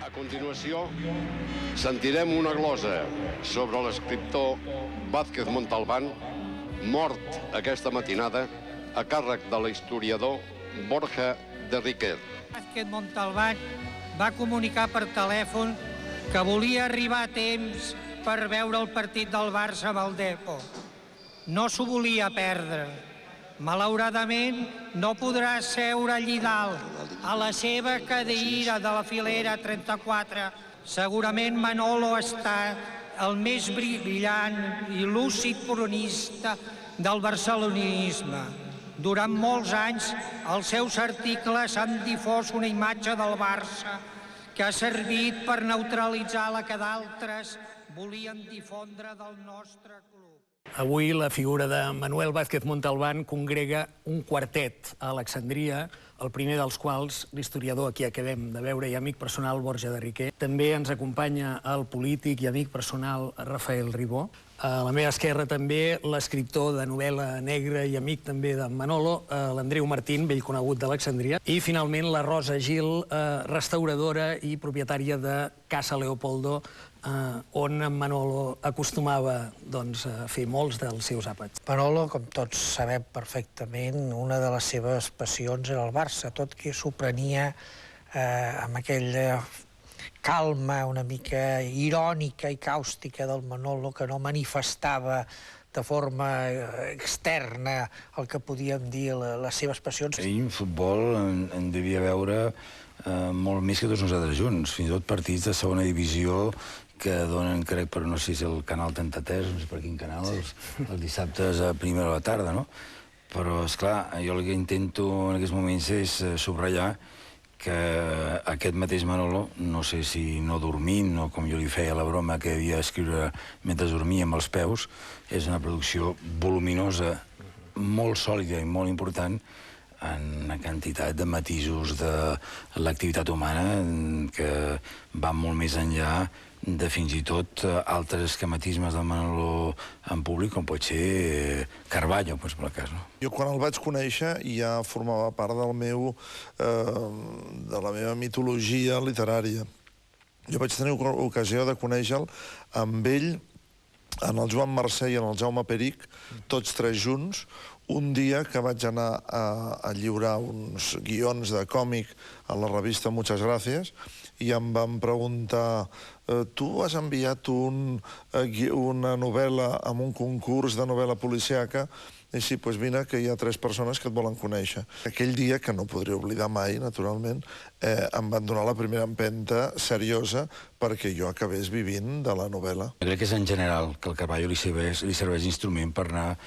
A continuació, sentirem una glosa sobre l'escriptor Vázquez Montalbán, mort aquesta matinada a càrrec de l'historiador Borja de Riquer. Vázquez Montalbán va comunicar per telèfon que volia arribar a temps per veure el partit del Barça amb el Depor. No s'ho volia perdre. Malauradament, no podrà seure allí dalt, a la seva cadira de la filera 34. Segurament Manolo està el més brillant i lúcid cronista del barcelonisme. Durant molts anys, els seus articles han difós una imatge del Barça que ha servit per neutralitzar la que d'altres volien difondre del nostre club. Avui la figura de Manuel Vázquez Montalbán congrega un quartet a Alexandria, el primer dels quals l'historiador a qui acabem de veure i amic personal Borja de Riquer. També ens acompanya el polític i amic personal Rafael Ribó. A la meva esquerra també l'escriptor de novel·la negra i amic també de Manolo, l'Andreu Martín, vell conegut d'Alexandria. I finalment la Rosa Gil, restauradora i propietària de Casa Leopoldo, on en Manolo acostumava a fer molts dels seus àpats. Manolo, com tots sabem perfectament, una de les seves passions era el Barça, tot que s'ho prenia amb aquella calma una mica irònica i càustica del Manolo, que no manifestava de forma externa el que podíem dir les seves passions. Ell, en futbol, en devia veure molt més que tots nosaltres junts, fins i tot partits de segona divisió que donen, crec, per no sé si el canal 33, no sé per quin canal, els dissabtes a primera de la tarda, no? Però, esclar, jo el que intento en aquests moments és subratllar que aquest mateix Manolo, no sé si no dormint o com jo li feia la broma que havia d'escriure mentre dormia amb els peus, és una producció voluminosa, molt sòlida i molt important en una quantitat de matisos de l'activitat humana que van molt més enllà de fins i tot altres esquematismes del Manolo en públic, com pot ser Carballo, per cas, no? Jo quan el vaig conèixer ja formava part de la meva mitologia literària. Jo vaig tenir ocasió de conèixer-lo amb ell, en el Joan Mercè i en el Jaume Perich, tots tres junts, un dia que vaig anar a lliurar uns guions de còmic a la revista Muchas Gracias i em van preguntar: tu has enviat una novel·la amb un concurs de novel·la policíaca? I sí, doncs vine, que hi ha 3 persones que et volen conèixer. Aquell dia, que no podré oblidar mai, naturalment, em van donar la primera empenta seriosa perquè jo acabés vivint de la novel·la. Jo crec que és en general que el Carballo li serveix d'instrument per anar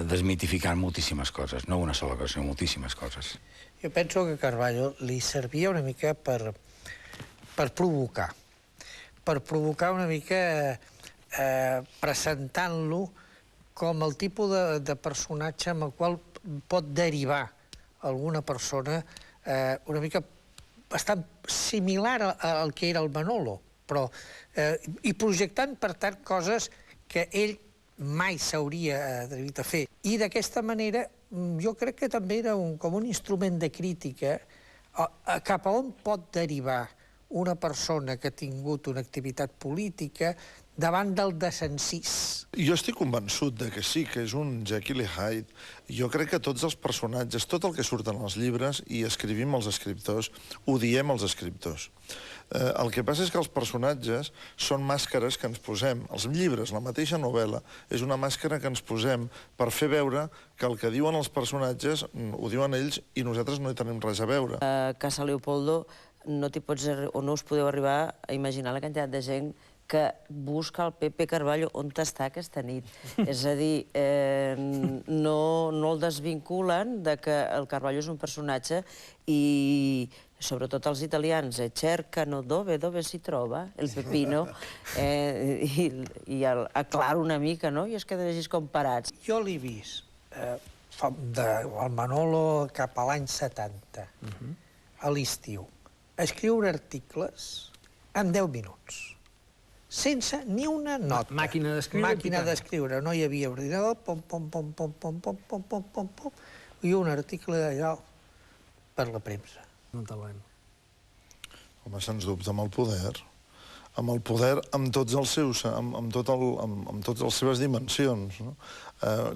desmitificant moltíssimes coses, no una sola cosa, sinó moltíssimes coses. Jo penso que Carballo li servia una mica per provocar una mica presentant-lo com el tipus de personatge amb el qual pot derivar alguna persona una mica bastant similar al que era el Manolo, però i projectant, per tant, coses que ell mai s'hauria atrevit a fer. I d'aquesta manera jo crec que també era com un instrument de crítica cap a on pot derivar una persona que ha tingut una activitat política davant del desencís. Jo estic convençut que sí, que és un Jekyll i Hyde. Jo crec que tots els personatges, tot el que surt en els llibres, i escrivim els escriptors, ho diem els escriptors. El que passa és que els personatges són màscares que ens posem. Els llibres, la mateixa novel·la, és una màscara que ens posem per fer veure que el que diuen els personatges ho diuen ells i nosaltres no hi tenim res a veure. A Casa Leopoldo no us podeu arribar a imaginar la quantitat de gent que busca el Pepe Carballo on està aquesta nit. És a dir, no el desvinculen de que el Carballo és un personatge i sobretot els italians, cercano dove si trova el pepino, i aclara una mica, no? I es queden així comparats. Jo l'he vist, el Manolo cap a l'any 70, a l'estiu, escriure articles en 10 minuts, sense ni una nota. Màquina d'escriure? Màquina d'escriure. No hi havia ordinador, pom, pom, pom, pom, pom, pom, pom, pom, pom, pom, i un article d'allò per la premsa. Montalbán. Home, sens dubte, amb el poder. Amb el poder, amb tots els seus, amb totes les seves dimensions. No?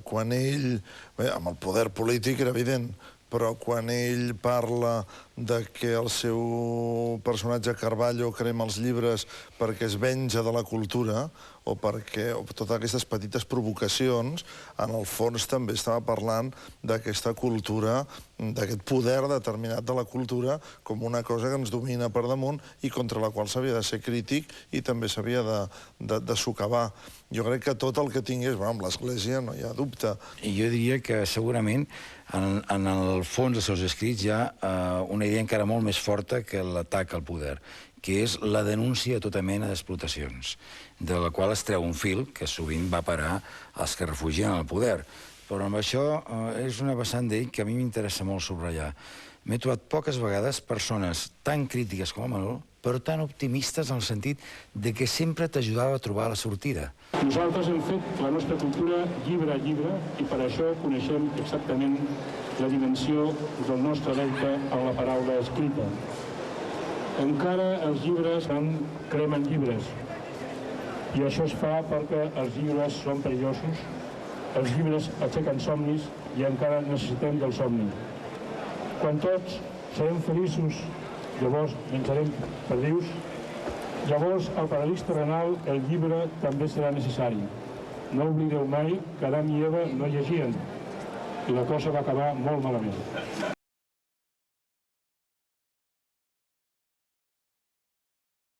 Quan ell... Bé, amb el poder polític era evident, però quan ell parla de que el seu personatge Carballo crema els llibres perquè es venja de la cultura, o totes aquestes petites provocacions, en el fons també estava parlant d'aquesta cultura, d'aquest poder determinat de la cultura, com una cosa que ens domina per damunt i contra la qual s'havia de ser crític i també s'havia de socavar. Jo crec que tot el que tingués, amb l'Església no hi ha dubte. I jo diria que segurament en el fons dels seus escrits hi ha una idea encara molt més forta que l'atac al poder, que és la denúncia a tota mena d'explotacions, de la qual es treu un fil que sovint va parar als que refugien al poder. Però amb això és una vessant d'ell que a mi m'interessa molt subratllar. M'he trobat poques vegades persones tan crítiques com a Manol, però tan optimistes en el sentit de que sempre t'ajudava a trobar la sortida. Nosaltres hem fet la nostra cultura llibre a llibre i per això coneixem exactament la dimensió del nostre deute en la paraula escrita. Encara els llibres cremen llibres i això es fa perquè els llibres són perillosos, els llibres aixequen somnis i encara necessitem del somni. Quan tots serem feliços, llavors menjarem perdius, llavors al paradís terrenal el llibre també serà necessari. No oblideu mai que Adam i Eva no llegien i la cosa va acabar molt malament.